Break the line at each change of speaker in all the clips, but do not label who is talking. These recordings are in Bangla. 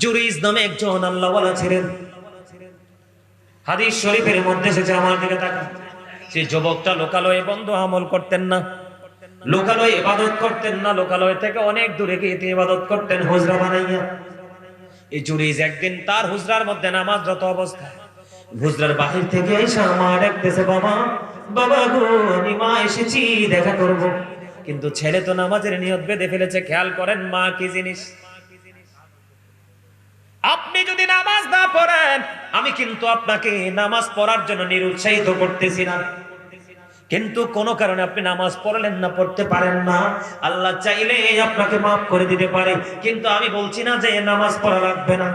জুরিজ নামে একজন আল্লাহওয়ালা ছিলেন। হাদিস শরীফের মধ্যে এসেছে, আমার দিকে তাকান। সেই যুবকটা লোকালয়ে বন্ধু আমল করতেন না, লোকালয়ে ইবাদত করতেন না, লোকালয় থেকে অনেক দূরে গিয়ে তিনি ইবাদত করতেন হুজরা বানাইয়া। এই জুরিজ একদিন তার হুজরার মধ্যে নামাজরত অবস্থায় হুজরার বাহির থেকে এসে মা ডাকতেছে, বাবা বাবা গো, আমি মা এসেছি, দেখা করব। কিন্তু ছেলে তো নামাজের নিয়ত বেঁধে ফেলেছে। খেয়াল করেন মা কি জিনিস। আপনি যদি নামাজ না পড়েন, আমি কিন্তু আপনাকে নামাজ পড়ার জন্য নিরুৎসাহিত করতেছি না, কিন্তু কোন কারণে আপনি নামাজ পড়লেন না, পড়তে পারেন না, আল্লাহ চাইলে আপনাকে মাফ করে দিতে পারে। কিন্তু আমি বলছি না যে নামাজ পড়া লাগবে না,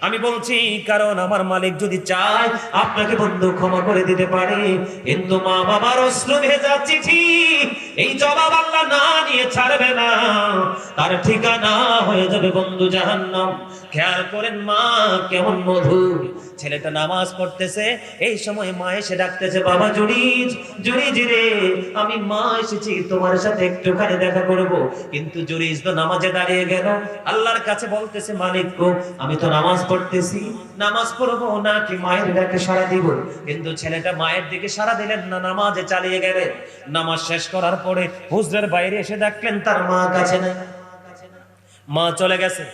আমি বলছি কারণ আমার মালিক যদি চায় আপনাকে বন্ধু ক্ষমা করে দিতে পারে। কিন্তু মা বাবার অশ্রু ভেজা চিঠি, এই জবাব আল্লাহ না নিয়ে ছাড়বে না, তার ঠিকানা হয়ে যাবে বন্ধু জাহান্নাম। খেয়াল করেন মা কেমন মধুর। ছেলেটা নামাজ পড়তেছে, এই সময় মা এসে ডাকতেছে, বাবা জুরিজ, জুরিজ রে, আমি মা এসেছি তোমার সাথে একটুখানি দেখা করব। কিন্তু জুরিজ তো নামাজে দাঁড়িয়ে গেল, আল্লাহর কাছে বলতেছে, মালিক গো, আমি তো নামাজ পড়তেছি, নামাজ পড়বো নাকি মায়ের ডাকে সাড়া দিব? কিন্তু ছেলেটা মায়ের দিকে সাড়া দিলেন না, নামাজে চালিয়ে গেলেন। নামাজ শেষ করার পরে হুজরার বাইরে এসে দেখলেন তার মা কাছে নাই, মা চলে গেছে।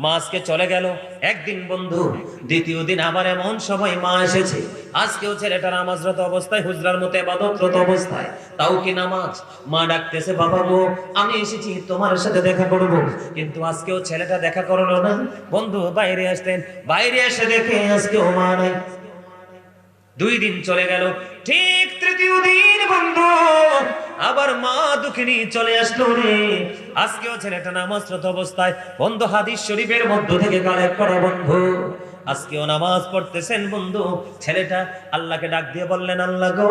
মা আজকে চলে গেল একদিন বন্ধু, দ্বিতীয় দিন আবার এমন সময় মা এসেছে। আজকেও ছেলেটা নামাজরত অবস্থায়, হুজরার মতো ইবাদতরত অবস্থায়, তাও কি নামাজ। মা ডাকতেছে, বাবা গো, আমি এসেছি তোমার সাথে দেখা করব। কিন্তু আজকেও ছেলেটা দেখা করলো না। বন্ধু বাইরে আসলেন, বাইরে এসে দেখে আজকেও মা নাই। 2 দিন চলে গেল, ঠিক তৃতীয় দিন বন্ধু আবার মা দুঃখিনী চলে আসলো রে। আজকেও ছেলেটা নামাজরত অবস্থায়। বন্ধু হাদিস শরীফের মধ্য থেকে কালেক্ট করা বন্ধু, আজকেও নামাজ পড়তেছেন বন্ধু। ছেলেটা আল্লাহকে ডাক দিয়ে বললেন, আল্লাহ গো,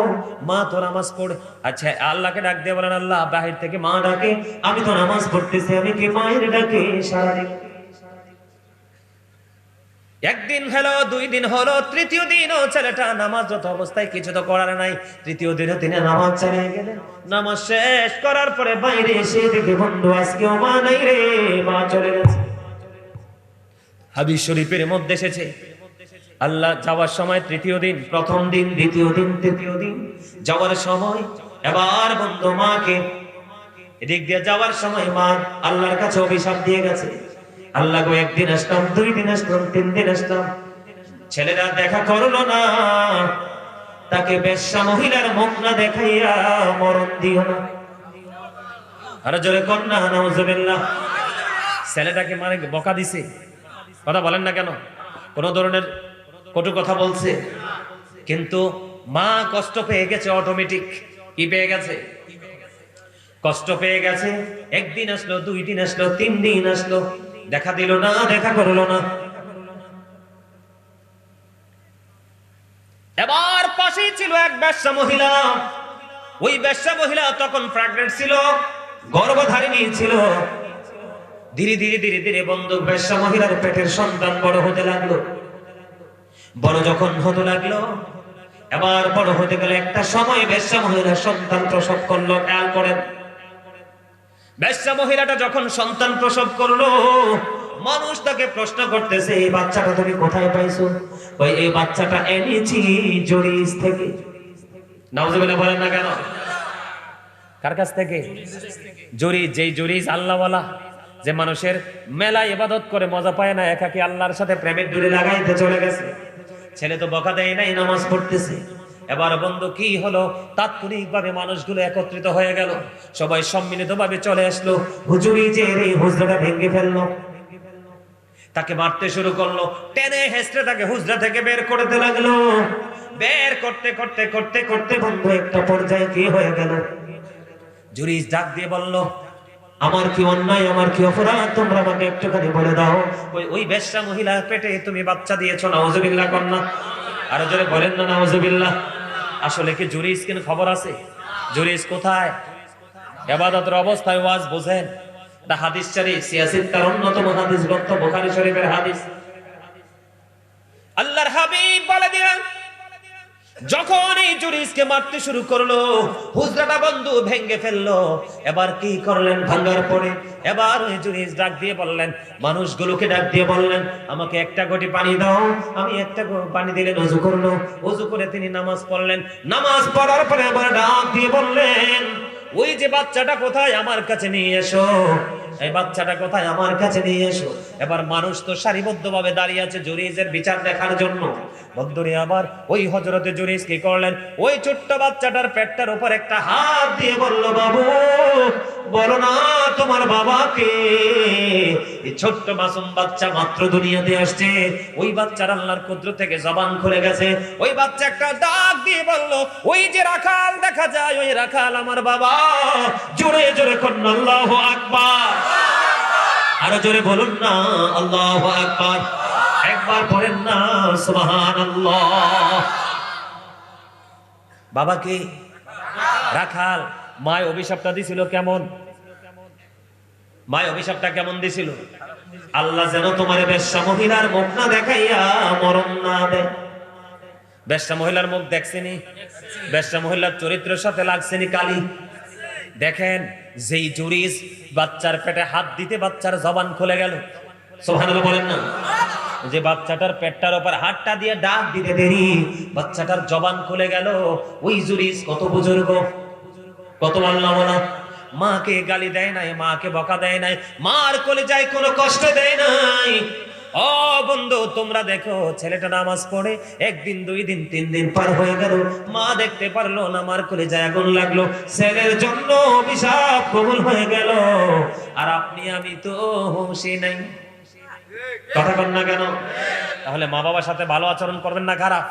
মা তো নামাজ পড়ে। আচ্ছা, আল্লাহকে ডাক দিয়ে বলেন, আল্লাহ, বাহির থেকে মা ডাকে, আমি তো নামাজ পড়তেছি, আমি কি মায়ের ডাকে সাড়া দিব? একদিন হলো, 2 দিন হলো, তৃতীয় দিনও ছেলেটা নামাজরত অবস্থায়, কিছু তো করার নাই। তৃতীয় দিনও তিনি নামাজ চালিয়ে গেলেন। নামাজ শেষ করার পরে বাইরে এসে দেখে বন্ধু আজকেও মা নাই রে, মা চলে গেছে। হাদিস শরীফের মধ্যে এসেছে, আল্লাহ যাওয়ার সময় তৃতীয় দিন, প্রথম দিন, দ্বিতীয় দিন, তৃতীয় দিন যাওয়ার সময় এবার বন্ধু মাকে এদিক দিয়ে যাওয়ার সময় মা আল্লাহর কাছে অভিশাপ দিয়ে গেছে, আল্লাহ গো, 1 দিন আসলাম, 2 দিন আসলাম, 3 দিন আসলাম, ছেলেরা দেখা করলো না, তাকে বেশ্যা মহিলার মুখ না দেখাইয়া মরণ দিও না। আরো জোরে কন্যা নাউজুবিল্লাহ। ছেলেটাকে মানে বকা দিছে, কথা বলেন না কেন, কোন ধরনের কটু কথা বলছে, কিন্তু মা কষ্ট পেয়ে গেছে, অটোমেটিক কি পেয়ে গেছে, কষ্ট পেয়ে গেছে। 1 দিন আসলো, 2 দিন আসলো, 3 দিন আসলো, দেখা দিল না, দেখা করলো না। এবার পাশেই ছিল এক বেশ্যা মহিলা। ওই বেশ্যা মহিলা তখন প্রেগন্যান্ট ছিল, গর্ভধারিণী ছিল। ধীরে ধীরে ধীরে ধীরে বন্ধু বেশ্যা মহিলার পেটের সন্তান বড় হতে লাগলো। বড় যখন হতে লাগলো, এবার বড় হতে গেলে একটা সময় বেশ্যা মহিলার সন্তান প্রসব করলো। খেয়াল করেন, বেশ্যা মহিলাটা যখন সন্তান প্রসব করলো, মানুষ তাকে প্রশ্ন করতেছে, এই বাচ্চাটা তুমি কোথায় পাইছো? ওই এই বাচ্চাটা এনেছি জুরিজ থেকে। নাউজুবিল্লাহ বলেন না কেন? কার কাছ থেকে? জুরিজ। যেই জুরিজ আল্লাহওয়ালা, যে মানুষের মেলা ইবাদত করে মজা পায় না, একাকি আল্লাহর সাথে প্রেমের ডুরি লাগাইতে চলে গেছে। ছেলে তো বকা দেয় নাই, নামাজ পড়তেছে। এবার বন্ধু কি হলো, তাৎক্ষণিকভাবে মানুষগুলো একত্রিত হয়ে গেল, সবাই সম্মিলিতভাবে চলে আসলো। হুজুরি যে এই হুজরাটা ভেঙে ফেললো, তাকে মারতে শুরু করলো, টেনে হেসড়ে তাকে হুজরা থেকে বের করতে লাগলো। বের করতে করতে করতে করতে বন্ধু একটা পর্যায়ে কি হয়ে গেল, জুরিজ ডাক দিয়ে বলল, আমার কি অন্যায়, আমার কি অপরাধ, তোমরা আমাকে একটুখানি বলে দাও। ওই বেশ্যা মহিলার পেটে তুমি বাচ্চা দিয়েছো। নাউজুবিল্লাহ কন্যা, আরো জোরে বলেন না নাউজুবিল্লাহ। আসলে কি জুরিজ কিন খবর আছে? জুরিজ কোথায়? ইবাদতের অবস্থায় ওয়াজ বোঝেন। দা হাদিস শরীফ সিয়াসিত তার অন্যতম হাদিস গ্রন্থ বুখারী শরীফের হাদিস। আল্লাহর হাবিব বলে দিলেন, যখন এই জুরিসকে মারতে শুরু করলো, হুজরাটা বন্ধু ভেঙে ফেললো। এবার কি করলেন? ভাঙার পরে এবার ওই জুরিস ডাক দিয়ে বললেন, মানুষগুলোকে ডাক দিয়ে বললেন, আমাকে একটা ঘটি পানি দাও। আমি একটা পানি দিলেন, ওযু করলো। ওযু করে তিনি নামাজ পড়লেন। নামাজ পড়ার পরে আবার ডাক দিয়ে বললেন, ওই যে বাচ্চাটা কোথায়, আমার কাছে নিয়ে এসো। এই বাচ্চাটা কোথায়, আমার কাছে নিয়ে এসো। এবার মানুষ তো সারিবদ্ধভাবে দাঁড়িয়ে আছে জুরিসের বিচার দেখার জন্য। বন্ধুরে আবার ওই হযরতে জুরিস কি করলেন, ওই ছোট্ট বাচ্চাটার পেটটার উপর একটা হাত দিয়ে বলল, বাবু বলো না তোমার বাবাকে। এই ছোট্ট মাসুম বাচ্চা মাত্র দুনিয়াতে আসছে, ওই বাচ্চার আল্লাহর কুদরত থেকে জবান খুলে গেছে। ওই বাচ্চা একটা ডাক দিয়ে বলল, ওই যে রাখাল দেখা যায়, ওই রাখাল আমার বাবা। জোরে জোরে করুন আল্লাহু আকবার। আরো জোরে বলুন না আল্লাহু আকবার। একবার পড়েন না সুবহানাল্লাহ। বাবাকে রাখাল। মায় অভিশাপটা দিছিল কেমন? মায় অভিশাপটা কেমন দিছিল? আল্লাহ যেন তোমার বেশ্যা মহিলার মুখ না দেখাইয়া মরণ না দেয়। বেশ্যা মহিলার মুখ দেখছেনি? বেশ্যা মহিলার চরিত্রের সাথে লাগছেনি কালি? দেখেন, যেই জুরিস বাচ্চার পেটে হাত দিতে বাচ্চার জবান খুলে গেল। সুবহানাল্লাহ বলেন না। যে বাচ্চাটার পেটটার উপর হাতটা দিয়ে ডাক দিতে দেরি, বাচ্চাটার জবান খুলে গেল। ওই জুরিস কত বুজুর্গ, কত আল্লাহওয়ালা। মাকে গালি দেয় নাই, মাকে বকা দেয় নাই, মার কলিজায় কোনো কষ্ট দেয় নাই। ও বন্ধু, তোমরা দেখো, ছেলেটা নামাজ পড়ে একদিন, 2 দিন, 3 দিন পার হয়ে গেল, মা দেখতে পারলো না, মার কলিজায় আগুন লাগলো, ছেলের জন্য অভিশাপ কবুল হয়ে গেল। আর আপনি আমি তো হুঁশই নাই। কথা বল না কেন? তাহলে মা বাবার সাথে ভালো আচরণ করবেন না খারাপ?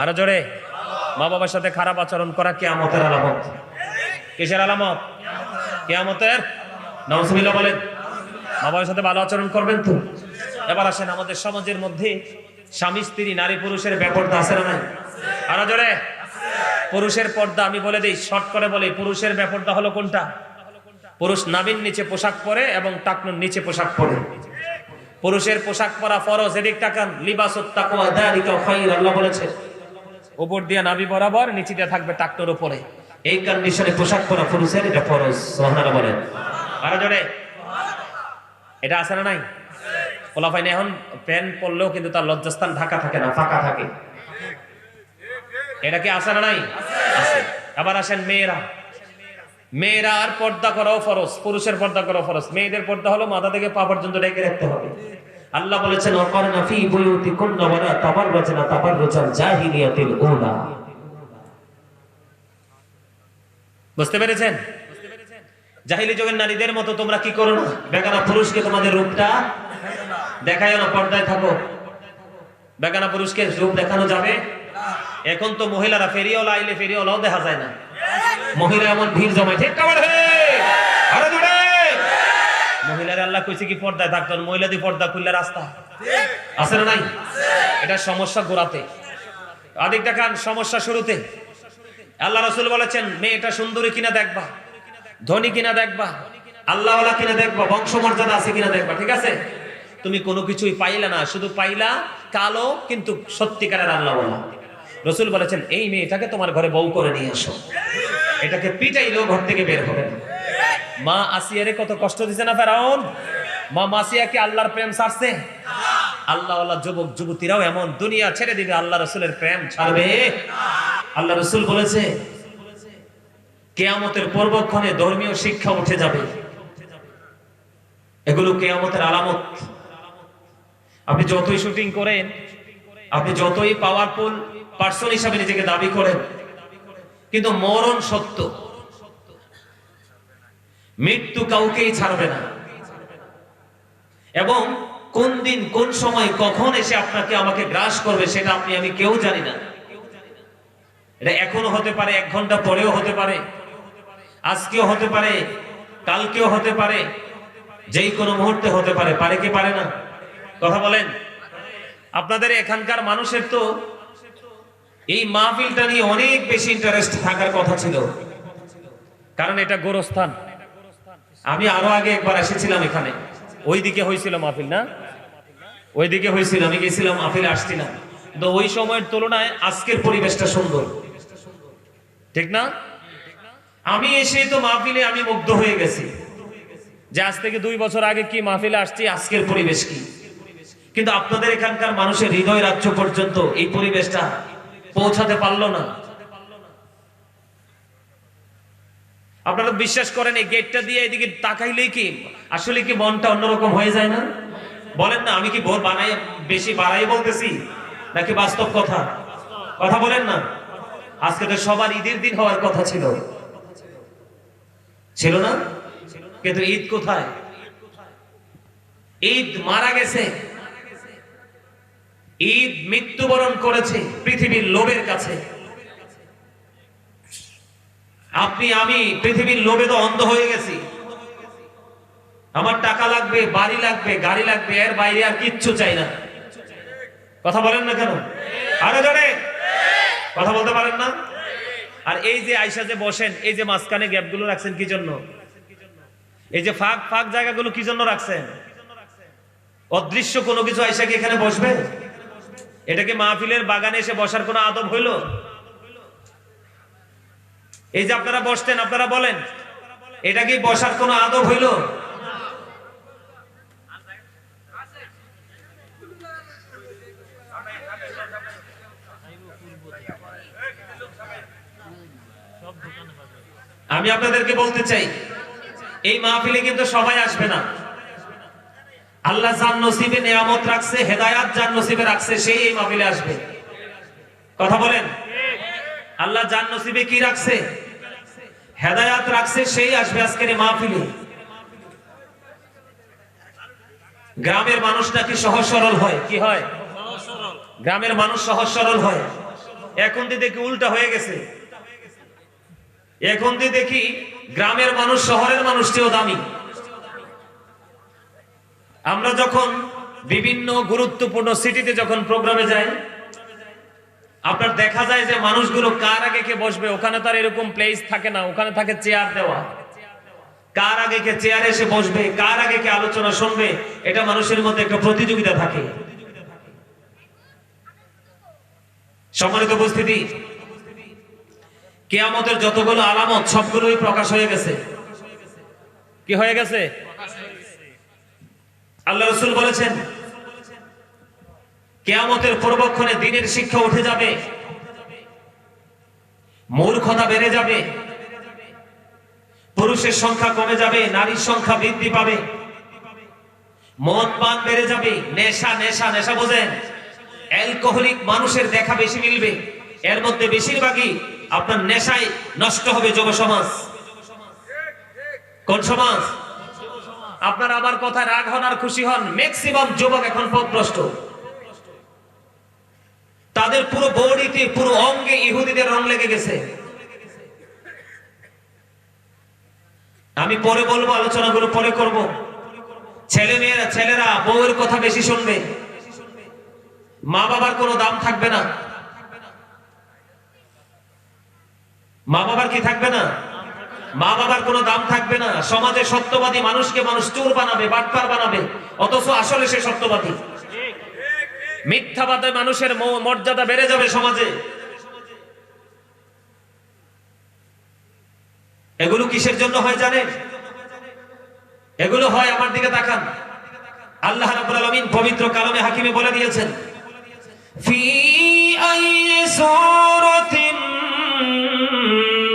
আরো জোরে। মা বাবার সাথে খারাপ আচরণ করা কিয়ামতের আলামত। কিসের আলামত? কিয়ামতের। নাউজুবিল্লাহ বলেন। মা বাবার সাথে ভালো আচরণ করবেন তো। এবার আসেন, আমাদের সমাজের মধ্যে স্বামী স্ত্রী, নারী পুরুষের বেপরদা আছে না নাই? আরো জোরে। পুরুষের পর্দা আমি বলে দিই, শর্ট করে বলি, পুরুষের বেপরদা হলো কোনটা? পুরুষ নাভির নিচে পোশাক পরে এবং টাকনুর নিচে পোশাক পরে। পুরুষের পোশাক পরা ফরজ, এদিক তাকান। লিবাসুত তাকওয়া যালিকা খায়র, আল্লাহ বলেছে। উপর দিয়ে নাভি বরাবর, নিচে দিয়ে থাকবে টাকনুর উপরে। এই কন্ডিশনে পোশাক পরা পুরুষের এটা ফরজ। সুবহানাল্লাহ বলেন। আরো জোরে। এটা আছে না নাই? পোলাপাইন এখন প্যান্ট পরলেও কিন্তু তার লজ্জাস্থান ঢাকা থাকে না, ফাঁকা থাকে। এটা কি আছে না নাই? আছে। আবার আসেন মেয়েরা। মেয়েরা আর পর্দা করাও ফরজ, পুরুষের পর্দা করাও ফরজ। মেয়েদের পর্দা হলো মাথা থেকে পা পর্যন্ত ঢেকে রাখতে হবে। আল্লাহ বলেছেন, ওয়াকারনা ফি বুয়ুতিকুন্না ওয়ালা তাবাররাজনা তাবাররুজাল জাহিলিয়াতিল উলা। বুঝতে পেরেছেন? জাহিলি যুগের নারীদের মতো তোমরা কি করো না, বেগানা পুরুষকে তোমাদের রূপটা দেখায় না, পর্দায় থাকো। বেগানা পুরুষকে রূপ দেখানো যাবে? এখন তো মহিলারা ফেরিওয়ালা আইলে ফেরিওয়ালাও দেখা যায় না। মহিলা এমন ভিড় জমায়, ঠিক কাবার হে আরে দূরে। মহিলারা আল্লাহ কইছে কি পর্দায় থাকতো, মহিলাদের পর্দা খুললে রাস্তা আছে না নাই? এটা সমস্যা গোড়াতে। আদিক দেখান সমস্যা শুরুতে। আল্লাহ রাসূল বলেছেন, মেয়েটা সুন্দরী কিনা দেখবা, ধনী কিনা দেখবা, আল্লাহওয়ালা কিনা দেখবা, বংশমর্যাদা আছে কিনা দেখবা। ঠিক আছে? তুমি কোনো কিছুই পাইলা না, শুধু পাইলা কালো কিন্তু সত্যিকারের আল্লাহওয়ালা। রাসূল বলেছেন, এই মেয়েটাকে তোমার ঘরে বউ করে নিয়ে আসো। এটাকে পিটাইলেও ঘর থেকে বের হবে না। মা আসিয়ারে কত কষ্ট দিছে না ফেরাউন? মা মাসিয়াকে আল্লাহর প্রেম ছাড়ছে? আল্লাহওয়ালা যুবক যুবতীরাও এমন দুনিয়া ছেড়ে দিবে, আল্লাহ রাসূলের প্রেম ছাড়বে? আল্লাহ রাসূল বলেছে, কিয়ামতের পূর্বক্ষণে ধর্মীয় শিক্ষা উঠে যাবে। এগুলো কিয়ামতের আলামত। আপনি যতই শুটিং করেন, আপনি যতই পাওয়ারফুল পার্সন হিসাবে নিজেকে দাবি করেন, কিন্তু মরণ সত্য। মৃত্যু কাউকেই ছাড়বে না। এবং কোন দিন, কোন সময়, কখন এসে আপনাকে আমাকে গ্রাস করবে সেটা আপনি আমি কেউ জানি না। এটা এখনো হতে পারে, 1 ঘন্টা পরেও হতে পারে, আজকেও হতে পারে, কালকেও হতে পারে, যেই কোনো মুহূর্তে হতে পারে। পারে কি পারে না? কথা বলেন। আপনাদের এখানকার মানুষের তো এই মাহফিলটা নিয়ে অনেক বেশি ইন্টারেস্ট থাকার কথা ছিল, কারণ এটা গোরস্থান। আমি আরো আগে একবার এসেছিলাম এখানে, ওইদিকে হয়েছিল মাহফিল না? ওইদিকে হয়েছিল, আমি গেছিলাম, মাহফিলে আসছিলাম। কিন্তু ওই সময়ের তুলনায় আজকের পরিবেশটা সুন্দর, ঠিক না? আমি এসে তো মাহফিলে আমি মুগ্ধ হয়ে গেছি যে আজ থেকে 2 বছর আগে কি মাহফিলে আসছি, আজকের পরিবেশ কি। কিন্তু আপনাদের এখানকার মানুষের হৃদয় রাজ্য পর্যন্ত এই পরিবেশটা পৌঁছাতে পারলো না। আপনারা বিশ্বাস করেন এই গেটটা দিয়ে এদিকে তাকাইলেই কি আসলে কি মনটা অন্যরকম হয়ে যায় না? বলেন না, আমি কি বেশি বাড়াই বলতেছি নাকি বাস্তব কথা? কথা বলেন না। আজকে তো সবার ঈদের দিন হওয়ার কথা ছিল, ছিল না? কিন্তু ঈদ কোথায়? ঈদ মারা গেছে, ঈদ মৃত্যুবরণ করেছে পৃথিবীর লোভের কাছে। আপনি আমি পৃথিবীর লোভে তো অন্ধ হয়ে গেছি। আমার টাকা লাগবে, বাড়ি লাগবে, গাড়ি লাগবে, এর বাইরে আর কিচ্ছু চাই না। কথা বলেন না কেন? আরো জোরে কথা বলতে পারেন না? আর এই যে আয়সা যে বসেন, এই যে মাঝখানে গ্যাপগুলো রাখছেন কি জন্য? এই যে ফাঁক ফাঁক জায়গাগুলো কি জন্য রাখছেন? অদৃশ্য কোনো কিছু আয়সা কি এখানে বসবে? এটাকে মাহফিলের বাগানে এসে বসার কোনো আদব হইল? এই যে আপনারা বসতেন, আপনারা বলেন এটা কি বসার কোনো আদব হইল? আমি আপনাদেরকে বলতে চাই এই মাহফিলে কিন্তু সবাই আসবে না। আল্লাহ যার নসিবে নিয়ামত রাখছে, হেদায়াত যার নসিবে রাখছে, সেই এই মাহফিলে আসবে। কথা বলেন। আল্লাহ যার নসিবে কি রাখছে, হেদায়াত রাখছে, সেই আসবে আজকের এই মাহফিলে। গ্রামের মানুষ নাকি সহজ সরল হয়। কি হয়? গ্রামের মানুষ সহজ সরল হয়। এখন দিয়ে দেখি উল্টা হয়ে গেছে। এখন দিয়ে দেখি গ্রামের মানুষ শহরের মানুষ চেয়েও দামি। আমরা যখন বিভিন্ন গুরুত্বপূর্ণ সিটিতে যখন প্রোগ্রামে যাই, আপনার দেখা যায় যে মানুষগুলো কার আগে কে বসবে ওখানে তার এরকম প্লেস থাকে না, ওখানে থাকে চেয়ার দেওয়া। কার আগে কে চেয়ারে এসে বসবে, কার আগে কে আলোচনা শুনবে, এটা মানুষের মধ্যে একটা প্রতিযোগিতা থাকে। সম্মানিত উপস্থিতি, কিয়ামতের যতগুলো আলামত সবগুলোই প্রকাশ হয়ে গেছে। কি হয়ে গেছে? আল্লাহ রাসূল বলেছেন কিয়ামতের পূর্বক্ষণে দ্বীনের শিক্ষা উঠে যাবে, মূর্খতা বেড়ে যাবে, পুরুষের সংখ্যা কমে যাবে, নারীর সংখ্যা বৃদ্ধি পাবে, মদ পান বেড়ে যাবে, নেশা নেশা নেশা বোঝেন, অ্যালকোহলিক মানুষের দেখা বেশি মিলবে। এর মধ্যে বেশিরভাগই আপনার নেশায় নষ্ট হবে যুব সমাজ। কোন সমাজ? আপনার আমার কথা রাগ হন আর খুশি হন, ম্যাক্সিমাম যুবক এখন পথভ্রষ্ট। তাদের পুরো বডিতে, পুরো অঙ্গে ইহুদিদের রং লেগে গেছে। আমি পরে বলবো, আলোচনাগুলো পরে করব। ছেলেরা বউয়ের কথা বেশি শুনবে, মা বাবার কোনো দাম থাকবে না। মা বাবার কি থাকবে না? মা বাবার কোনো দাম থাকবে না। সমাজে সত্যবাদী মানুষকে মানুষ চোর বানাবে, বাটপার বানাবে, অথচ আসলে সে সত্যবাদী। মিথ্যাবাদে মানুষের মর্যাদা বেড়ে যাবে সমাজে। এগুলো কিসের জন্য হয় জানেন? এগুলো হয়, আমার দিকে তাকান, আল্লাহ রাব্বুল আলামিন পবিত্র কালামে হাকিমে বলে দিয়েছেন, ফি আইয়ি সূরাতিন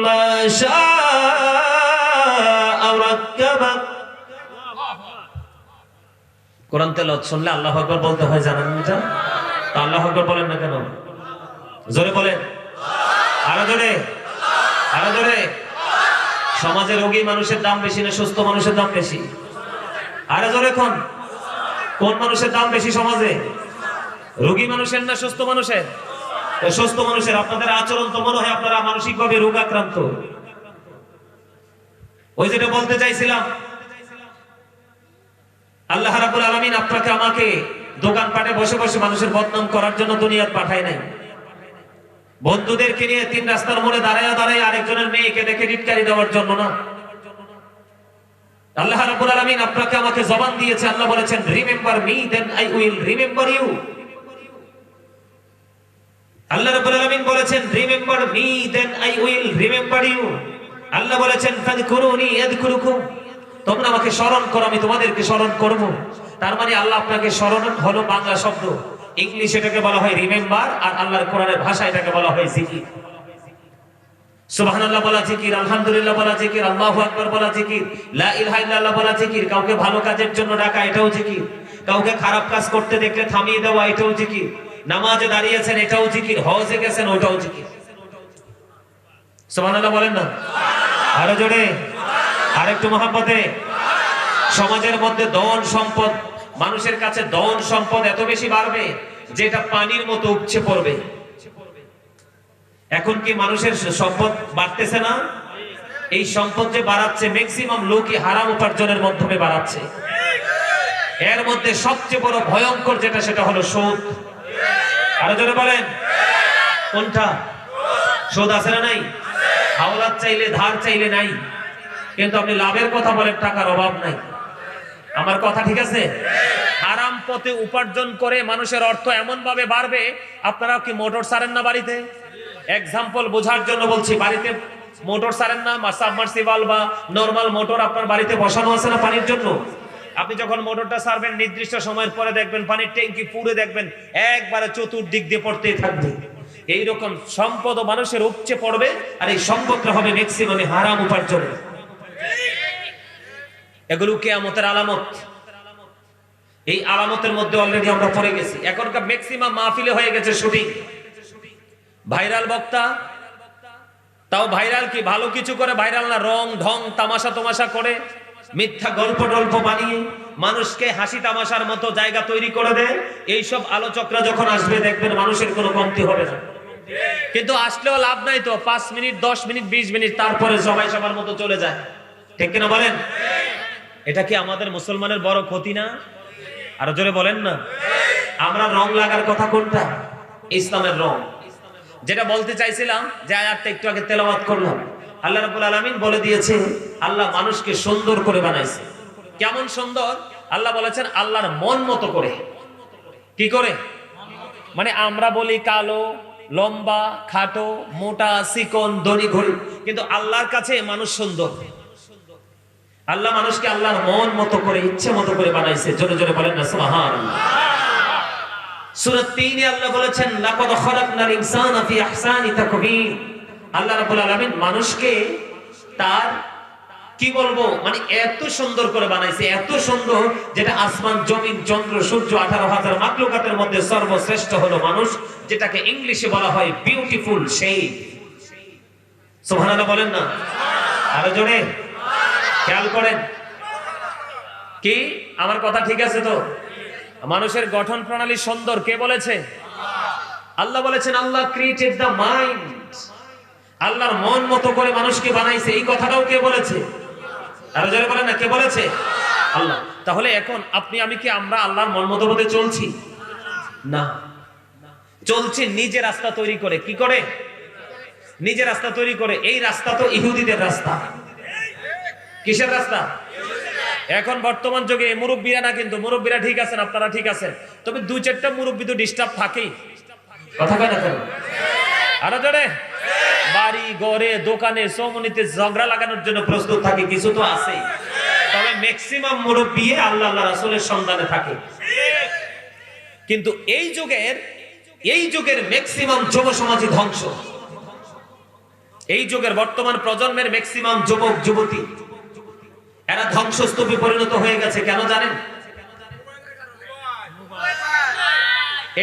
মা শাআ রাক্কাবাক। কোরআন তেলাওয়াত শুনলে আল্লাহু আকবার বলতে হয়, জানেন না? তো আল্লাহু আকবার বলেন না কেন? জোরে বলেন, আরো জোরে, আরো জোরে। সমাজে রোগী মানুষের দাম বেশি না সুস্থ মানুষের দাম বেশি? আরো জোরে কোন মানুষের দাম বেশি সমাজে? রোগী মানুষের না সুস্থ মানুষের? সুস্থ মানুষের। আপনাদের আচরণ তো মনে হয় আপনারা মানসিকভাবে রোগ আক্রান্ত। ওই যেটা বলতে চাইছিলাম, আল্লাহ রাব্বুল আলামিন আপনাকে আমাকে দোকানপাটে বসে বসে মানুষের বদনাম করার জন্য দুনিয়াত পাঠায় নাই। বন্ধুদেরকে নিয়ে 3 রাস্তার মোড়ে দাঁড়ায় আরেকজনের মেয়েকে দেখে টিটকারি দেওয়ার জন্য না। আল্লাহ রাব্বুল আলামিন আপনাকে আমাকে জবান দিয়েছে। আল্লাহ বলেছেন, remember me then I will remember you. আল্লাহ রাব্বুল আলামিন বলেছেন remember me then I will remember you. আল্লাহ বলেছেন ফাযকুরুনি আযকুরুকুম, তোমরা আমাকে স্মরণ করো আমি তোমাদেরকে স্মরণ করব। তার মানে আল্লাহ আপনাকে স্মরণ হলো বাংলা শব্দ, ইংলিশ এটাকে বলা হয় রিমেম্বার, আর আল্লাহর কোরআনের ভাষা এটাকে বলা হয় জিকির। সুবহানাল্লাহ বলা জিকির, আলহামদুলিল্লাহ বলা জিকির, আল্লাহু আকবার বলা জিকির, লা ইলাহা ইল্লাল্লাহ বলা জিকির। কাউকে ভালো কাজের জন্য ডাকা এটাও জিকির, কাউকে খারাপ কাজ করতে দেখলে থামিয়ে দেওয়া এটাও জিকির, নামাজে দাঁড়িয়েছেন এটাও জিকির, হজে গেছেন ওটাও জিকির। সুবহানাল্লাহ বলেন না আরো জোরে, আরেকটু মহব্বতে। সমাজের মধ্যে ধন সম্পদ, মানুষের কাছে ধন সম্পদ এত বেশি বাড়বে যেটা পানির মতো উপচে পড়বে। এখন কি মানুষের সম্পদ বাড়তেছে না? এই সম্পদ যে বাড়াচ্ছে ম্যাক্সিমাম লোকই হারাম উপার্জনের মাধ্যমে বাড়াচ্ছে। এর মধ্যে সবচেয়ে বড় ভয়ঙ্কর যেটা সেটা হলো সুদ। আরো জোরে বলেন কোনটা? সুদ আছে না নাই? হাওলাত চাইলে ধার চাইলে নাই, কিন্তু আপনি লাভের কথা বলেন টাকার অভাব নাই। আমার কথা ঠিক আছে? হারাম পথে উপার্জন করে মানুষের অর্থ এমন ভাবে বাড়বে, আপনারা কি মোটর সারেন না বাড়িতে? এক্সাম্পল বোঝার জন্য বলছি, বাড়িতে মোটর সারেন না? সাবমার্সিবল বা নরমাল মোটর আপনার বাড়িতে বসানো আছে না পানির জন্য? আপনি যখন মোটরটা সারবেন নির্দিষ্ট সময়ের পরে দেখবেন পানির ট্যাঙ্কি পুরে দেখবেন একবারে চতুর্দিক দিয়ে পড়তেই থাকবে। এইরকম সম্পদ মানুষের উপচে পড়বে, আর এই সম্পদটা হবে ম্যাক্সিমামে হারাম উপার্জনে। এগুলো কিয়ামতের আলামত। এই আলামতের মধ্যে অলরেডি আমরা পড়ে গেছি। এখনকার ম্যাক্সিমাম মাহফিলে হয়ে গেছে শুটিং, ভাইরাল বক্তা, তাও ভাইরাল কি ভালো কিছু করে ভাইরাল না, রং ঢং তামাশা তোমাশা করে মিথ্যা গল্প টল্প বানিয়ে মানুষকে হাসি তামাশার মতো জায়গা তৈরি করে দেয়। এইসব আলোচকরা যখন আসবে দেখবেন মানুষের কোনো কমতি হবে না। কিন্তু আসলেও লাভ নাই তো, 5 মিনিট 10 মিনিট 20 মিনিট, তারপরে সবাই সবার মতো চলে যায়। ঠিক কিনা বলেন? এটা কি আমাদের মুসলমানের বড় ক্ষতি না? আরো জোরে বলেন না। আমরা রং লাগার কথা কোনটা? ইসলামের রং। যেটা বলতে চাইছিলাম যে আয়াতটা একটু আগে তেলাওয়াত করলাম, আল্লাহ রাব্বুল আলামিন বলে দিয়েছে আল্লাহ মানুষকে সুন্দর করে বানাইছে। কেমন সুন্দর? আল্লাহ বলেছেন আল্লাহর মন মতো করে। কি করে? মানে আমরা বলি কালো, লম্বা, খাটো, মোটা, চিকন, ধনী, গরিব, কিন্তু আল্লাহর কাছে মানুষ সুন্দর। আল্লাহ মানুষকে আল্লাহর মন মতো করে ইচ্ছে মতো করে বানাইছে। জোরে জোরে বলেন না সুবহানাল্লাহ। সূরা ৩ এ আল্লাহ বলেছেন লাকাদ খালাকনাল ইনসানা ফি আহসানি তাকবীর। আল্লাহ রাব্বুল আলামিন মানুষকে তার কি বলবো মানে এত সুন্দর করে বানাইছে, এত সুন্দর, যেটা আসমান জমিন চন্দ্র সূর্য 18,000 মাখলুকাতের মধ্যে সর্বশ্রেষ্ঠ হলো মানুষ, যেটাকে ইংলিশে বলা হয় বিউটিফুল শেপ। সুবহানাল্লাহ বলেন না আরো জোরে। খেয়াল করেন কি আমার কথা ঠিক আছে তো? মানুষের গঠন প্রণালী সুন্দর কে বলেছে? আল্লাহ বলেছেন আল্লাহ ক্রিয়েটেড দ্য মাইন্ড। আল্লাহর মন মতো করে মানুষকে বানাইছে, এই কথাটাও কে বলেছে? আরো জোরে বলেন না কে বলেছে? আল্লাহ। তাহলে এখন আপনি আমি কি আমরা আল্লাহর মন মতো মতো চলছি? না, চলছি নিজে রাস্তা তৈরি করে। কি করে? নিজে রাস্তা তৈরি করে। এই রাস্তা তো ইহুদিদের রাস্তা। কিসের রাস্তা? এখন বর্তমান যুগে মুরব্বীরা না, কিন্তু মুরব্বীরা ঠিক আছেন, আপনারা ঠিক আছেন, তবে 2-4টা মুরব্বী তো ডিস্টার্ব থাকেই। কথা কয় না কেন? আরো জোরে। বাড়ি ঘরে দোকানে চৌমুনিতে ঝগড়া লাগানোর জন্য প্রস্তুত থাকে, কিছু তো আছে, তবে ম্যাক্সিমাম মুরব্বী আল্লাহ আল্লাহ রাসূলের সন্ধানে থাকে। কিন্তু এই যুগের ম্যাক্সিমাম যুব সমাজই ধ্বংস। এই যুগের বর্তমান প্রজন্মের ম্যাক্সিমাম যুবক যুবতী এরা ধ্বংসস্তূপে পরিণত হয়ে গেছে। কেন জানেন?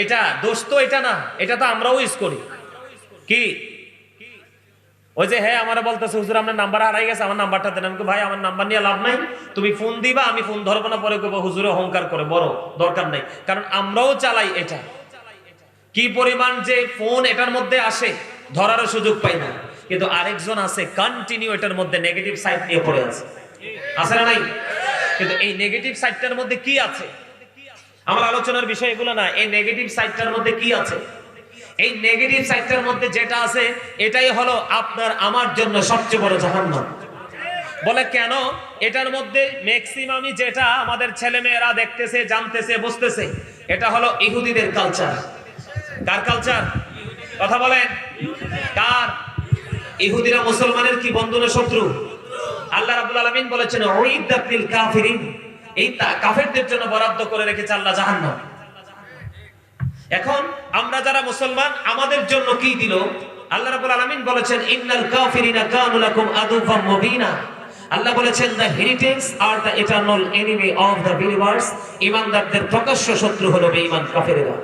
এটা দোষ তো এটা না, এটা তো আমরাও ইউজ করি। কি ওই যে হ্যাঁ আমারা বলতেছে হুজুর আপনার নাম্বার হারাই গেছে, আমার নাম্বারটা দেন। আমি ভাই আমার নাম্বার নিয়ে লাভ নাই, তুমি ফোন দিবা, আমি ফোন ধরবো না, পরে কইবো হুজুরে অহংকার করে, বড় দরকার নাই। কারণ আমরাও চালাই এটা। কি পরিমাণ যে ফোন এটার মধ্যে আসে ধরারও সুযোগ পাই না, কিন্তু আরেকজন আছে কন্টিনিউ এটার মধ্যে নেগেটিভ সাইড নিয়ে পড়ে আছে। আছে না নাই? কিন্তু এই নেগেটিভ সাইডটার মধ্যে কি আছে? আমার আলোচনার বিষয় এগুলো না, এই নেগেটিভ সাইডটার মধ্যে কি আছে? এই নেগেটিভ সাইডটার মধ্যে যেটা আছে এটাই হলো আপনার আমার জন্য সবচেয়ে বড় জাহান্নাম। বলে কেন? এটার মধ্যে ম্যাক্সিমামই যেটা আমাদের ছেলে মেয়েরা দেখতেছে, জানতেছে, বুঝতেছে, এটা হলো ইহুদিদের কালচার। কার কালচার? কথা বলেন, কার? ইহুদিরা মুসলমানের কি বন্ধু না শত্রু? আল্লাহ রাব্বুল আলামিন বলেছেন উইদ্দাত লিল কাফিরিন, এই কাফেরদের জন্য বরাদ্দ করে রেখেছে আল্লাহ জাহান্নাম। এখন আমরা যারা মুসলমান আমাদের জন্য কি দিল? আল্লাহ রাব্বুল আলামিন বলেছেন ইন্নাল কাফিরিনা কানু লাকুম আদুওয়াম মুবিনা। আল্লাহ বলেছেন the heretics are the eternal enemy of the believers, ঈমানদারদের প্রকাশ্য শত্রু হলো বেঈমান কাফেররা।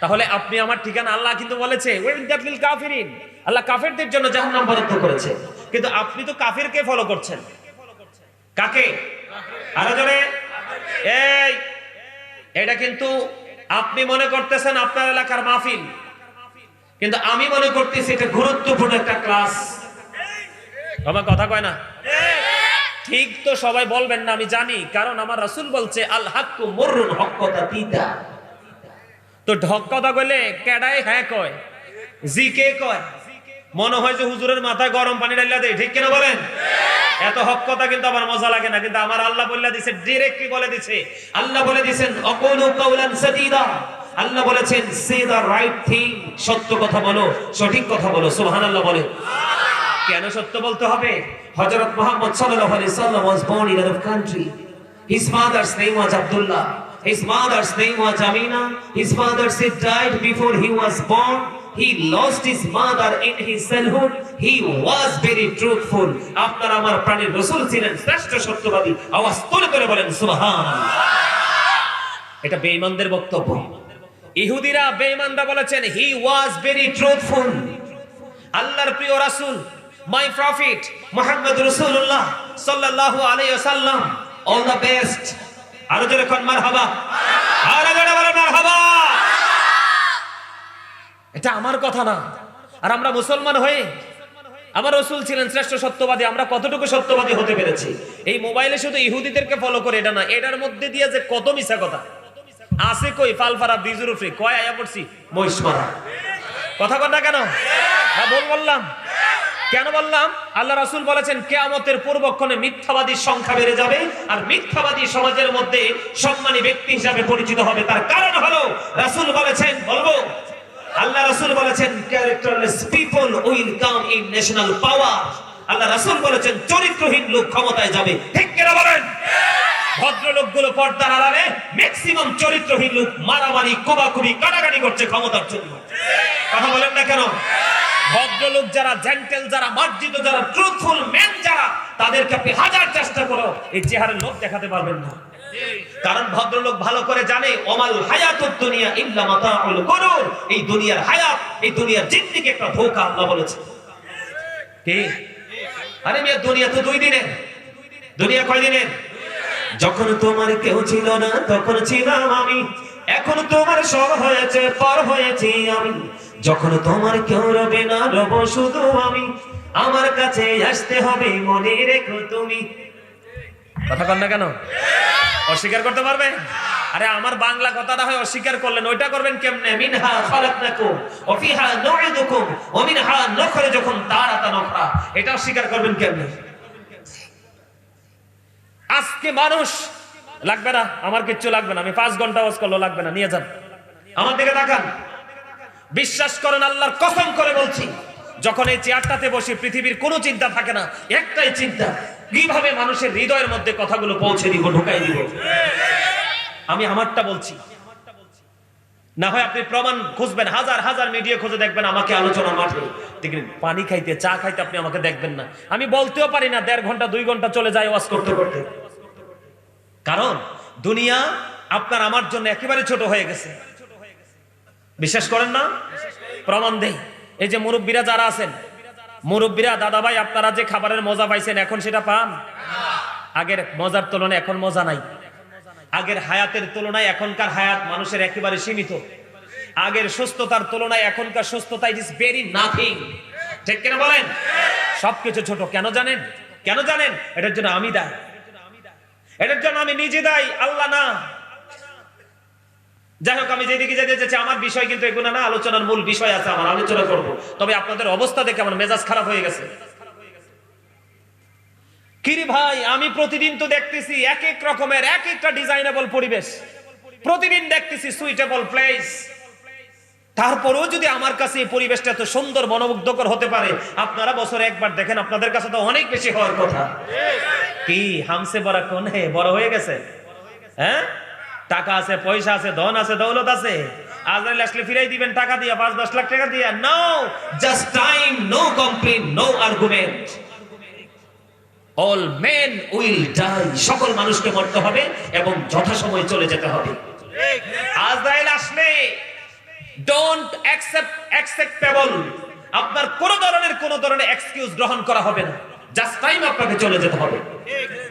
তাহলে আপনি আমার ঠিকানা, আল্লাহ কিন্তু বলেছে ওয়াইদাত লিল কাফিরিন, আল্লাহ কাফেরদের জন্য জাহান্নাম বরাদ্দ করেছে। কিন্তু আপনি তো কাফিরকে ফলো করছেন। কাকে? আরো জোরে। এই এটা কিন্তু আপনি মনে করতেছেন আপনার এলাকার মাহফিল, কিন্তু আমি মনে করতেছি এটা গুরুত্বপূর্ণ একটা ক্লাস। আমার কথা কয় না? ঠিক তো সবাই বলবেন না আমি জানি, কারণ আমার রাসূল বলছে আল হাক্কু মুররুন, হক কথা তিতা। তো ঢক কথা কইলে কেডায় হ্যাঁ কয়, জি কে কয়? মনে হয় যে হুজুরের মাথায় গরম পানি ঢাইলা দেয়, ঠিক কিনা বলেন? এত হক কথা কিন্তু আমার মজা লাগে না, কিন্তু আমার আল্লাহ বলে দিয়েছে, ডাইরেক্টলি বলে দিয়েছে। আল্লাহ বলে দিয়েছেন আকুলু কাওলান সাদীদা, আল্লাহ বলেছেন সে দা রাইট থিং, সত্য কথা বলো, সঠিক কথা বলো। সুবহানাল্লাহ বলে। কেন সত্য বলতে হবে? হযরত মুহাম্মদ সাল্লাল্লাহু আলাইহি ওয়াসাল্লাম was born in Arab country. His father's name was Abdullah. His mother's name was Amina. His father said died before he was born. He lost his mother in his childhood. He was very truthful. আপনার আমার প্রাণের রাসূল ছিলেন শ্রেষ্ঠ সত্যবাদী। আওয়াজ তুলে তুলে বলেন সুবহানাল্লাহ। এটা বেঈমানদের বক্তব্য। ইহুদিরা বেঈমানরা বলেছেন he was very truthful. আল্লাহর প্রিয় রাসূল, my prophet মুহাম্মদ রাসূলুল্লাহ সাল্লাল্লাহু আলাইহি ওয়াসাল্লাম, all the best। আরো জোরে কোন মারহাবা, আরো জোরে বলেন মারহাবা। এটা আমার কথা না। আর আমরা মুসলমান হয়ে আমার রাসূল ছিলেন শ্রেষ্ঠ সত্যবাদী, আমরা কতটুকু সত্যবাদী হতে পেরেছি? এই মোবাইলে শুধু ইহুদিদেরকে ফলো করে এটা না, এটার মধ্যে দিয়ে যে কত মিছা কথা আছে, কই ফালফারা বিজুর ফ্রি কয় আয়া পড়ছি মহিষমারা। কথা কর না কেন? বললাম কেন বললাম? আল্লাহ রাসূল বলেছেন কিয়ামতের পূর্বক্ষণে মিথ্যাবাদীর সংখ্যা বেড়ে যাবে, আর মিথ্যাবাদী সমাজের মধ্যে সম্মানী ব্যক্তি হিসেবে পরিচিত হবে। তার কারণ হলো রাসূল বলেছেন, বলবো আল্লাহ রাসূল বলেছেন characterless people will come in national power. আল্লাহ রাসূল বলেছেন চরিত্রহীন লোক ক্ষমতায় যাবে। ঠিক কিনা বলেন? ভদ্রলোকগুলো পর্দার আড়ালে, ম্যাক্সিমাম চরিত্রহীন লোক মারামারি কোবাকুবি কাটাকাটি করছে ক্ষমতার জন্য। কথা বলেন না কেন? ভদ্রলোক যারা, জেন্টেল যারা, মার্জিত যারা, ট্রুথফুল ম্যান যারা, তাদেরকে আপনি হাজার চেষ্টা করো এই চেহারার লোক দেখাতে পারবেন না। কারণ ভদ্রলোক ভালো করে জানে ওমাল হায়াতুদ দুনিয়া ইল্লা মাতাউল গুরুর, এই দুনিয়ার হায়াত, এই দুনিয়ার জিন্দেগি একটা ধোঁকা। আল্লাহ বলেছে কি? আরে মিয়া দুনিয়া তো 2 দিনের। দুনিয়া কয় দিনের? যখন তোমার কেউ ছিল না তখন ছিলাম আমি, এখন তোমার সব হয়েছে, পর হয়েছি আমি। যখন তোমার কেউ রবে না, রব শুধু আমি। আমার কাছে আসতে হবে, মনে রেখো তুমি। কথা কন না কেন? অস্বীকার করতে পারবে? আরে আমার বাংলা কথাটা হয় অস্বীকার করলেন, ওইটা করবেন কেমনে? মিনহা খালাকনাকুম ওয়া ফিহা নুঈদুকুম ওয়া মিনহা নুখরিজুকুম তারাতান উখরা। এটা অস্বীকার করবেন কেমনে? আজকে মানুষ লাগবে না, আমার কিচ্ছু লাগবে না, আমি 5 ঘন্টা ওয়াজ করলে লাগবে না, নিয়ে যান। আমার দিকে তাকান। বিশ্বাস করেন, আল্লাহর কসম করে বলছি, যখন এই চেয়ারটাতে বসে পৃথিবীর কোনো চিন্তা থাকে না, একটাই চিন্তা, কিভাবে মানুষের হৃদয়ের মধ্যে কথাগুলো পৌঁছে দিব, ঢুকাই দিব। আমি আমারটা বলছি, না হয় আপনি প্রমাণ খুঁজবেন, হাজার হাজার মিডিয়া খুঁজে দেখবেন আমাকে আলোচনা মাঠে, দেখবেন পানি খাইতে, চা খাইতে আপনি আমাকে দেখবেন না। আমি বলতেও পারি না, 1.5 ঘন্টা 2 ঘন্টা চলে যায় ওয়াজ করতে করতে। কারণ দুনিয়া আপনার আমার জন্য একেবারে ছোট হয়ে গেছে। বিশ্বাস করেন না? প্রমাণ দেই। এই যে মুরব্বীরা যারা আছেন, মুরব্বীরা, দাদা ভাই, আপনারা যে খাবারের মজা পাইছেন এখন সেটা পান? আগের মজার তুলনায় এখন মজা নাই। আগের হায়াতের তুলনায় এখনকার হায়াত মানুষের একেবারে সীমিত। আগের সুস্থতার তুলনায় এখনকার সুস্থতা ইট ইজ ভেরি নাথিং। ঠিক কিনা বলেন? সবকিছু ছোট। কেন জানেন? কেন জানেন? এটার জন্য আমি দায়ী, এটার জন্য আমি নিজে দায়ী, আল্লাহ না। যাই হোক, আমি যেদিকে যেতে চাচ্ছি, আমার বিষয় কিন্তু এগুলো না, আলোচনার মূল বিষয় আছে, আমার আলোচনা করব। তবে আপনাদের অবস্থা দেখে আমার মেজাজ খারাপ হয়ে গেছে। কিরে ভাই, আমি প্রতিদিন তো দেখতেছি এক এক রকমের, এক একটা ডিজাইনেবল পরিবেশ, প্রতিদিন দেখতেছি সুইটেবল প্লেস, তারপরেও যদি আমার কাছে এই পরিবেশটা এত সুন্দর মনোমুগ্ধকর হতে পারে, আপনারা বছরে একবার দেখেন, আপনাদের কাছে তো অনেক বেশি হওয়ার কথা। কি হামসে বড় কোন হে, বড় হয়ে গেছে? হ্যাঁ, টাকা আছে, পয়সা আছে, ধন আছে, দৌলত আছে, আজরাইল আসলে ফিরাই দিবেন টাকা দিয়া, 5-10 লাখ টাকা দিয়া? No, just time, no complain, no argument. All men will die, সকল মানুষকে মরতে হবে এবং যথাসময়ে চলে যেতে হবে। আজরাইল আসলে ডোন্ট অ্যাকসেপ্টেবল, আপনার কোন ধরনের এক্সকিউজ গ্রহণ করা হবে না, জাস্ট টাইম আপনাকে চলে যেতে হবে।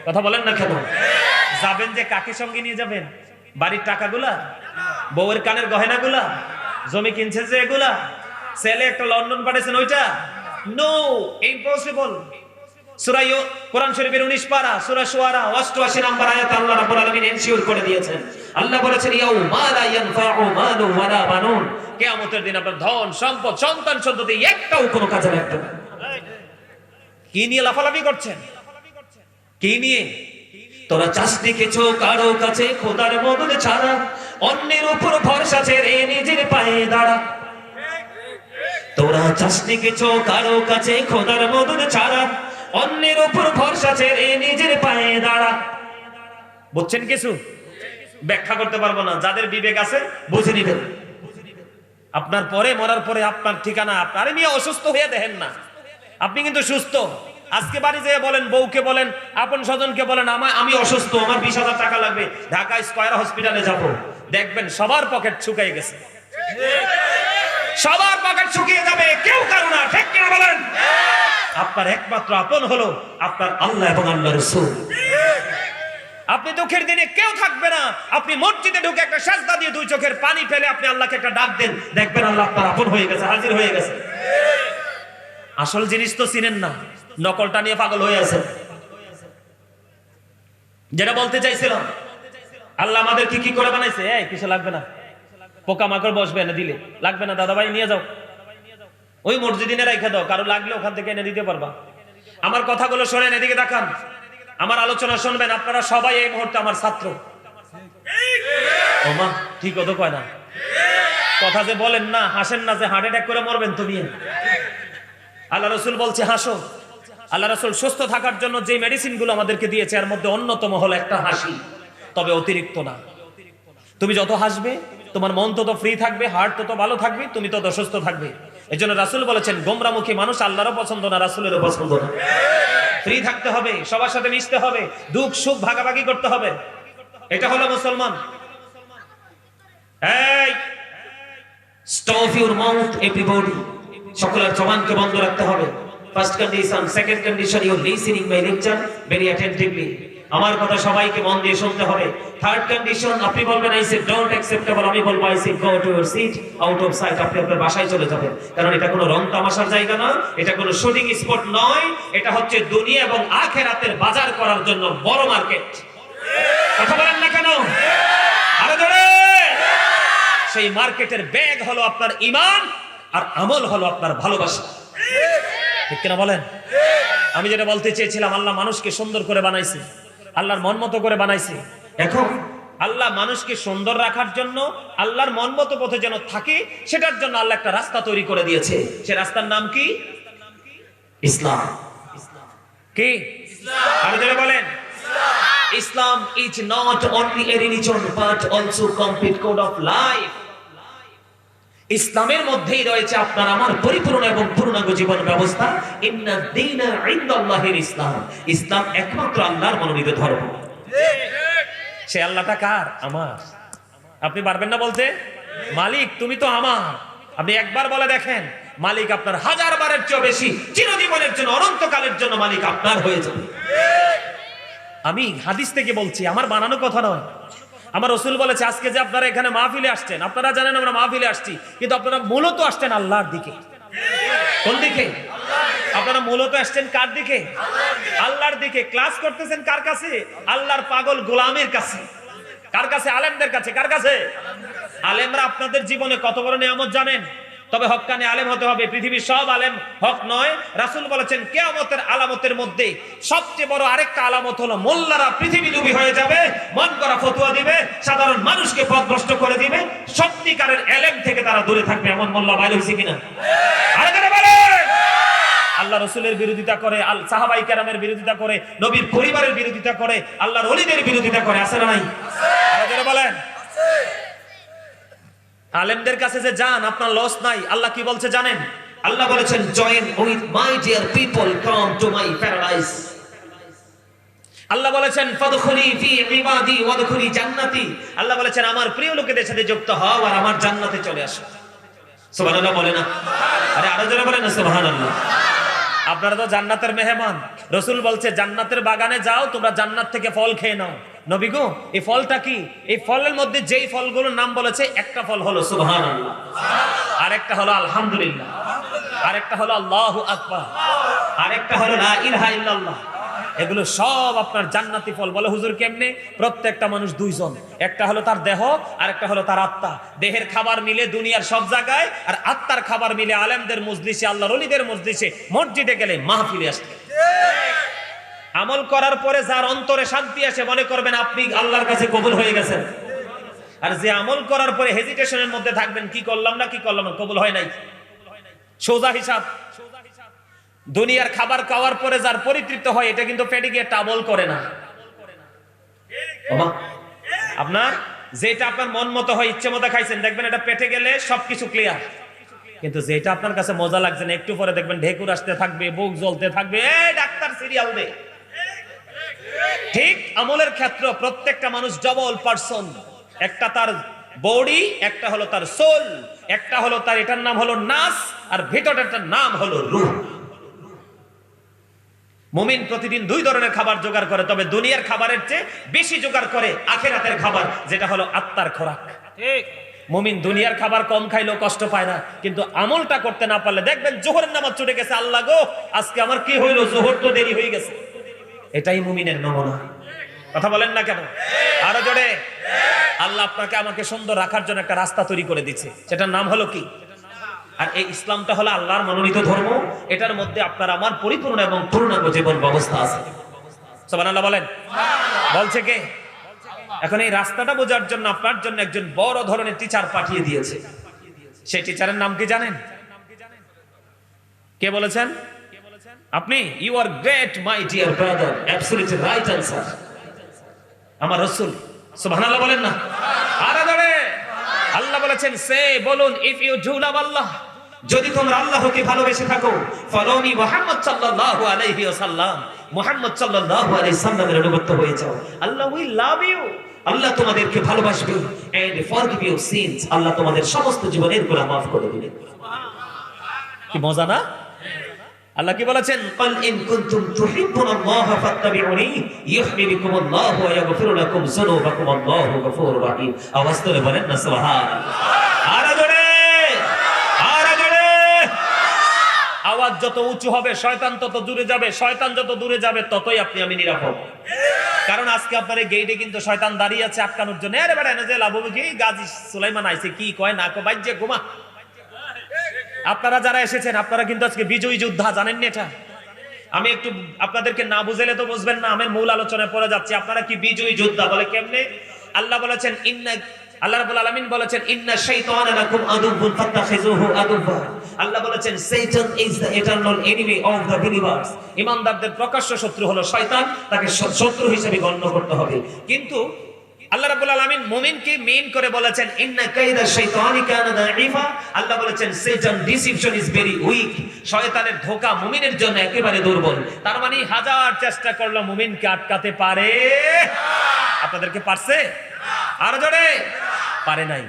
কথা বলেন না কেন? যাবেন যে কাকে সঙ্গে নিয়ে যাবেন? বাড়ির টাকাগুলা, বউয়ের কানের গয়নাগুলা, জমি কিনছেন যে এগুলা, ছেলে একটা লন্ডন পাঠিয়েছেন ওইটা? No, impossible. সূরা কোরআন শরীফের 19 পারা সূরা শুআরা 88 নম্বর আয়াতে আল্লাহ রাব্বুল আলামিন এনশিওর করে দিয়েছেন। আল্লাহ বলেছেন ইয়াউমা লা ইয়ানফাউ মালু ওয়ালা বানুন, কিয়ামতের দিন আপনার ধন সম্পদ সন্তান সন্ততি একটাও কোনো কাজে লাগবে না। কি নিয়ে লাফালাফি করছেন? কি নিয়ে? তোরা চাষনি কিছু কারো কাছে খোদার মদদ ছাড়া, অন্যের উপর ভরসা ছেড়ে নিজের পায়ে দাঁড়া। তোরা চাষনি কিছু কারো কাছে খোদার মদদ ছাড়া, অন্যের উপর ভরসা ছেড়ে নিজের পায়ে দাঁড়া। বুঝছেন কিছু? ব্যাখ্যা করতে পারবো না, যাদের বিবেক আছে বুঝে নিবেন। আপনার পরে মরার পরে আপনার ঠিকানা, আপনার নিয়ে অসুস্থ হয়ে দেখেন না, আপনি কিন্তু সুস্থ। আজকে বাড়ি যেয়ে বলেন, বউকে বলেন, আপন স্বজনকে বলেন আমি অসুস্থ, আমার 20,000 টাকা লাগবে, ঢাকা স্কয়ার হসপিটালে যাব, দেখবেন সবার পকেট শুকিয়ে গেছে। সবার পকেট শুকিয়ে যাবে, কেউ কারো না, ঠিক কিনা বলেন? আপনার একমাত্র আপন হলো আপনার আল্লাহ এবং আল্লাহর রাসূল। আপনি দুঃখের দিনে কেউ থাকবে না, আপনি মসজিদে ঢুকে একটা সাজদা দিয়ে 2 চোখের পানি ফেলে আপনি আল্লাহকে একটা ডাক দেন, দেখবেন আল্লাহ আপনার আপন হয়ে গেছে, হাজির হয়ে গেছে। আসল জিনিস তো চিনেন না, নকলটা নিয়ে পাগল হয়ে আছেন। যেটা বলতে চাইছিলাম, আল্লাহ আমাদের কি করে বানাইছে? এই কিছু লাগবে না, পোকামাকড় বসবে না দিলে, লাগবে না দাদা ভাই নিয়ে যাও, ওই মসজিদে রেখে দাও, কারো লাগলে ওখান থেকে এনে দিতে পারবা। আমার কথাগুলো শোনেন, এদিকে দেখান, আমার আলোচনা শুনবেন। আপনারা সবাই এই মুহূর্তে আমার ছাত্র। ওমা, ঠিক তো কয় না, কথা যে বলেন না, হাসেন না যে হার্ট অ্যাটাক করে মরবেন তুমি। আল্লাহ রাসূল বলছে হাসো। আল্লাহ রাসূল সুস্থ থাকার জন্য যে মেডিসিন গুলো আমাদেরকে দিয়েছে, এর মধ্যে অন্যতম হলো একটা হাসি, তবে অতিরিক্ত না। তুমি যত হাসবে তোমার মন তত ফ্রি থাকবে, হার্ট তত ভালো থাকবে, তুমি তত সুস্থ থাকবে। এই জন্য রাসূল বলেছেন, গোমরামুখী মানুষ আল্লাহরও পছন্দ না, রাসূলেরও পছন্দ না। ফ্রি থাকতে হবে, সবার সাথে মিশতে হবে, দুঃখ সুখ ভাগাভাগি করতে হবে। এটা হলো মুসলমান। এই স্টপ ইউর মাউথ এভরিবডি, সকলের জবানকে বন্ধ রাখতে হবে। First condition. Second condition, you listening my lecture very attentively, আমার কথা সবাইকে মন দিয়ে শুনতে হবে। থার্ড কন্ডিশন, আপনি বলবেন আই সে ডোন্ট অ্যাকসেপ্টেবল, আমি বলবো I say go to your seat, out of sight, আপনি আপনার বাসায় চলে যাবেন। কারণ এটা কোনো রং তামাশার জায়গা না, এটা কোনো শুটিং স্পট নয়, এটা হচ্ছে দুনিয়া এবং আখিরাতের বাজার করার জন্য বড় মার্কেট। কথা বলেন না কেন? আরো জোরে। সেই মার্কেটের ব্যাগ হলো আপনার ঈমান, আর আমল হলো আপনার ভালোবাসা। ঠিক কিনা বলেন? আমি যেটা বলতে চেয়েছিলাম, আল্লাহ মানুষকে সুন্দর করে বানাইছে, আল্লাহর মন মতো করে বানাইছে। এখন আল্লাহ মানুষকে সুন্দর রাখার জন্য, আল্লাহর মন মতো পথে যেন থাকে, সেটার জন্য আল্লাহ একটা রাস্তা তৈরি করে দিয়েছে। সে রাস্তার নাম কি? ইসলাম। কি? আর যারা বলেন Islam is not only a religion but also complete code of life. ইসলামের মধ্যেই রয়েছে আপনার আমার পরিপূর্ণ এবং পূর্ণাঙ্গ জীবন ব্যবস্থা। ইন্না দীনা ইনদাল্লাহিল ইসলাম, ইসলাম একমাত্র আল্লাহর মনোনীত ধর্ম। সে আল্লাহটা কার? আমার। আপনি পারবেন না বলতে? মালিক তুমি তো আমার। আপনি একবার বলে দেখেন, মালিক আপনার 1000 বারের চেয়ে বেশি, চিরজীবনের জন্য, অনন্তকালের জন্য মালিক আপনার হয়ে যাবে। আমি হাদিস থেকে বলছি, আমার বানানো কথা নয়। আমার রাসূল বলেছে, আজকে যে আপনারা এখানে মাহফিলে আসছেন, আপনারা জানেন আমরা মাহফিলে আসছি, কিন্তু আপনারা মূলত আসছেন আল্লাহর দিকে। কোন দিকে? আপনারা মূলত আসছেন কার দিকে? আল্লাহর দিকে। ক্লাস করতেছেন কার কাছে? আল্লাহর পাগল গোলামের কাছে। কার কাছে? আলেমদের কাছে। কার কাছে? আলেমরা আপনাদের জীবনে কত বড় নিয়ামত জানেন? তবে হক্কানি আলেম হতে হবে। পৃথিবীর সব আলেম হক নয়। রাসূল বলেছেন কিয়ামতের আলামতের মধ্যে সবচেয়ে বড় আরেকটা আলামত হলো মোল্লারা পৃথিবীলোভী হয়ে যাবে, মন করা ফতোয়া দিবে, সাধারণ মানুষকে পথভ্রষ্ট করে দিবে, সত্যিকারের এলেম থেকে তারা দূরে থাকবে। এমন মোল্লা বাইরে হয়েছে কিনা? আরে করে বলেন। আল্লাহ রসুলের বিরোধিতা করে, সাহাবাই কেরামের বিরোধিতা করে, নবীর পরিবারের বিরোধিতা করে, আল্লাহর ওলিদের বিরোধিতা করে, আছে না নাই? আরে বলেন। আলেমদের কাছে যে যান আপনার লস নাই। আল্লাহ কি বলছে জানেন? আল্লাহ বলেছেন join with my dear people, come to my paradise. আল্লাহ বলেছেন ফাদখুলি ফি ইবাদি ওয়াদখুলি জান্নাতি। আল্লাহ বলেছেন আমার প্রিয় লোকেদের সাথে যুক্ত হও আর আমার জান্নাতে চলে আসো। সুবহানাল্লাহ বলে না? আরে আরো জোরে বলেন না সুবহানাল্লাহ। আপনারা তো জান্নাতের মেহমান। রাসূল বলছে জান্নাতের বাগানে যাও, তোমরা জান্নাত থেকে ফল খেয়ে নাও। নবী গো, এই ফলটা কি? এই ফলের মধ্যে যেই ফলগুলোর নাম বলেছে, একটা ফল হলো সুবহানাল্লাহ, আরেকটা হলো আলহামদুলিল্লাহ, আরেকটা হলো আল্লাহু আকবার, আরেকটা হলো লা ইলাহা ইল্লাল্লাহ। এগুলো সব আপনার জান্নাতি ফল। বলে হুজুর কেমনে? প্রত্যেকটা মানুষ দুইজন, একটা হলো তার দেহ আর একটা হলো তার আত্মা। দেহের খাবার মিলে দুনিয়ার সব জায়গায়, আর আত্মার খাবার মিলে আলেমদের মজলিসে, আল্লাহর ওলিদের মজলিসে, মসজিদে গেলে, মাহফিলে আসলে। আমল করার পরে যার অন্তরে শান্তি আসে, মনে করবেন আপনি আল্লাহর কাছে কবুল হয়ে গেছেন। আর যে আমল করার পরে হেজিটেশনের মধ্যে থাকবেন, কি করলাম না কি করলাম না, কবুল হয় নাই। সোজা হিসাব। দুনিয়ার খাবার খাওয়ার পরে যার পরিতৃপ্ত হয়, এটা কিন্তু পেটে গিয়ে টাবল করে না। আপনার যেটা আপনার মন মতো হয়, ইচ্ছে মতো খাইছেন, দেখবেন এটা পেটে গেলে সবকিছু ক্লিয়ার। কিন্তু যেটা আপনার কাছে মজা লাগছে না, একটু পরে দেখবেন ঢেকুর আসতে থাকবে, বুক জ্বলতে থাকবে, এই ডাক্তার সিরিয়াল দে। ঠিক আমলের ক্ষেত্র প্রত্যেকটা মানুষ ডবল পারসন। একটা তার বডি, একটা হলো তার সোল, একটা হলো তার, এটার নাম হলো নাস, আর ভিতরটার নাম হলো রূহ। মুমিন প্রতিদিন দুই ধরনের খাবার জোগাড় করে, তবে দুনিয়ার খাবারের চেয়ে বেশি জোগাড় করে আখিরাতের খাবার, যেটা হলো আত্মার খোরাক। ঠিক। মুমিন দুনিয়ার খাবার কম খাইলেও কষ্ট পায় না, কিন্তু আমলটা করতে না পারলে দেখবেন জোহরের নামাজ ছুটে গেছে, আল্লাহ গো আজকে আমার কি হইলো, জোহর তো দেরি হয়ে গেছে। এটাই মুমিনের নমুনা। কথা বলেন না কেন? আরো জোরে। আল্লাহ আপনাকে আমাকে সুন্দর রাখার জন্য একটা রাস্তা তৈরি করে দিচ্ছে, সেটার নাম হলো কি? আর এই ইসলামটা হলো আল্লাহর মনোনীত ধর্ম। এটার মধ্যে আপনার আমার পরিপূর্ণ এবং পূর্ণাঙ্গ জীবন ব্যবস্থা আছে। সুবহানাল্লাহ বলেন। বলছে কে? এখন এই রাস্তাটা বোঝার জন্য আপনার জন্য একজন বড় ধরনের টিচার পাঠিয়ে দিয়েছে। সেই টিচারের নাম কি জানেন? কে বলেছেন? আপনি। You are great my dear brother, absolutely right answer, আমার রাসূল। সুবহানাল্লাহ বলেন না? আরে ধরে আল্লাহ বলেছেন, সে বলুন, ইফ ইউ ডু লাভ আল্লাহ, যদি তোমরা আল্লাহকে ভালোবেসে থাকো, ফলোনি মুহাম্মদ সাল্লাল্লাহু আলাইহি ওয়াসাল্লাম, মুহাম্মদ সাল্লাল্লাহু আলাইহি সাল্লামের অনুগত হয়ে যাও, আল্লাহ উইল লাভ ইউ, আল্লাহ তোমাদেরকে ভালোবাসবে, এন্ড ফরগিভ ইউর সিনস, আল্লাহ তোমাদের সমস্ত জীবনের গুনাহ মাফ করে দিবেন। কি মজা না? আল্লাহ কি বলেছেন? ক্বাল ইন কুনতুম তুহিব্বুনাল্লাহ ফাত্তাবিউনি ইউহিব্বুকুমুল্লাহু ওয়া ইয়াগফিরু লাকুম যুনুবাকুম, আল্লাহু গফুরুর রহিম। আওয়াজ করে বলেন না সুবহানাল্লাহ। আরে জোরে, আরে জোরে। আওয়াজ যত উঁচু হবে শয়তান তত দূরে যাবে, শয়তান যত দূরে যাবে ততই আপনি আমি নিরাপদ। কারণ আজকে আপনার এই গেটে কিন্তু শয়তান দাঁড়িয়ে আছে আটকানোর জন্য। আরে বেটা এনে যে লাভ হবে কি? গাজী সুলাইমান আইছে, কি কয় না কয়, বাইজে ঘুমা। আপনারা যারা এসেছেন, আপনারা কিন্তু আজকে বিজয়ী যোদ্ধা, জানেন না এটা? আমি একটু আপনাদেরকে না বুঝাইলে তো বুঝবেন না, আমি মূল আলোচনায় পড়ে যাচ্ছি। আপনারা কি বিজয়ী যোদ্ধা? বলে কেমনে? আল্লাহ বলেছেন আল্লাহ রাব্বুল আলামিন বলেছেন, ইন্না শাইতানা লাকুম আদুউন ফাত্তাখিযুহু আদুওয়া। আল্লাহ বলেছেন শয়তান is the eternal enemy of the believers. ঈমানদারদের প্রকাশ্য শত্রু হলো শয়তান, তাকে শত্রু হিসেবে গণ্য করতে হবে। কিন্তু আল্লাহ রাব্বুল আলামিন মুমিনকে মেইন করে বলেছেন, ইন্না কাইদা শাইতানি কানা দাঈফা। আল্লাহ বলেছেন শয়তান ডিসিপশন ইজ ভেরি উইক, শয়তানের ধোঁকা মুমিনের জন্য একেবারে দুর্বল। তার মানে হাজার চেষ্টা করলো মুমিনকে আটকাতে পারে? আপনাদেরকে পারছে? আরো জোরে। পারে নাই।